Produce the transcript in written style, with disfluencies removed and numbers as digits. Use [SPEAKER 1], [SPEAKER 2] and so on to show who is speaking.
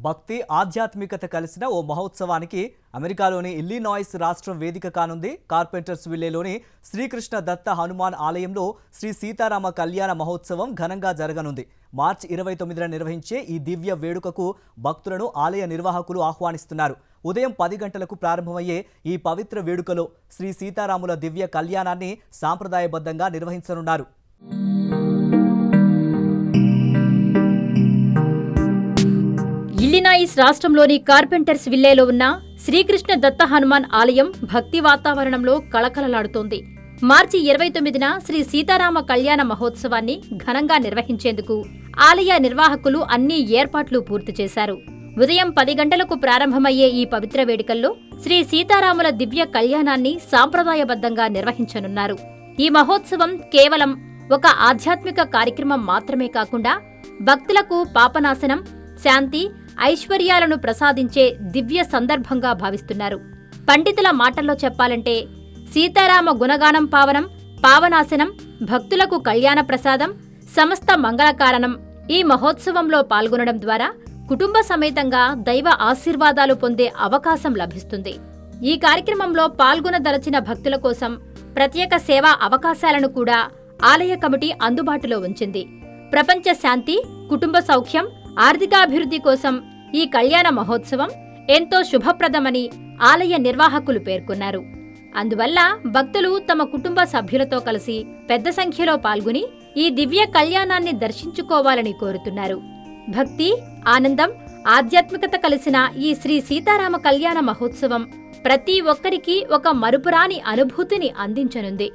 [SPEAKER 1] భక్తి ఆధ్యాత్మికత కలిసిన ఓ మహోత్సవానికి అమెరికాలోని ఇల్లినాయిస్ రాష్ట్రం వేదిక కానుంది. కార్పెంటర్స్ విల్లేలోని శ్రీకృష్ణ దత్త హనుమాన్ ఆలయంలో శ్రీ సీతారామ కళ్యాణ మహోత్సవం ఘనంగా జరగనుంది. మార్చి 29న నిర్వహించే ఈ దివ్య వేడుకకు భక్తులను ఆలయ నిర్వాహకులు ఆహ్వానిస్తున్నారు. ఉదయం 10 గంటలకు ప్రారంభమయ్యే ఈ పవిత్ర వేడుకలో శ్రీ సీతారాముల దివ్య కళ్యాణాన్ని సాంప్రదాయబద్ధంగా నిర్వహించనున్నారు.
[SPEAKER 2] ఇల్లినాయిస్ రాష్ట్రంలోని కార్పెంటర్స్ విల్లేలో ఉన్న శ్రీకృష్ణ దత్త హనుమాన్ ఆలయం భక్తి వాతావరణంలో కళకళలాడుతోంది. మార్చి 29న శ్రీ సీతారామ కళ్యాణ మహోత్సవాన్ని ఘనంగా నిర్వహించేందుకు ఆలయ నిర్వాహకులు అన్ని ఏర్పాట్లు పూర్తి చేశారు. ఉదయం 10 గంటలకు ప్రారంభమయ్యే ఈ పవిత్ర వేడుకల్లో శ్రీ సీతారాముల దివ్య కళ్యాణాన్ని సాంప్రదాయబద్ధంగా నిర్వహించనున్నారు. ఈ మహోత్సవం కేవలం ఒక ఆధ్యాత్మిక కార్యక్రమం మాత్రమే కాకుండా భక్తులకు పాపనాశనం, శాంతి, ఐశ్వర్యాలను ప్రసాదించే దివ్య సందర్భంగా భావిస్తున్నారు. పండితుల మాటల్లో చెప్పాలంటే సీతారామ గుణగానం పావనం, పావనాశనం, భక్తులకు కళ్యాణ ప్రసాదం, సమస్త మంగళకారణం. ఈ మహోత్సవంలో పాల్గొనడం ద్వారా కుటుంబ సమేతంగా దైవ ఆశీర్వాదాలు పొందే అవకాశం లభిస్తుంది. ఈ కార్యక్రమంలో పాల్గొనదలచిన భక్తుల కోసం ప్రత్యేక సేవా అవకాశాలను కూడా ఆలయ కమిటీ అందుబాటులో ఉంచింది. ప్రపంచ శాంతి, కుటుంబ సౌఖ్యం, ఆర్థికాభివృద్ధి కోసం ఈ కళ్యాణ మహోత్సవం ఎంతో శుభప్రదమని ఆలయ నిర్వాహకులు పేర్కొన్నారు. అందువల్ల భక్తులు తమ కుటుంబ సభ్యులతో కలిసి పెద్ద సంఖ్యలో పాల్గొని ఈ దివ్య కళ్యాణాన్ని దర్శించుకోవాలని కోరుతున్నారు. భక్తి, ఆనందం, ఆధ్యాత్మికత కలిసిన ఈ శ్రీ సీతారామ కళ్యాణ మహోత్సవం ప్రతి ఒక్కరికి ఒక మరుపురాని అనుభూతిని అందించనుంది.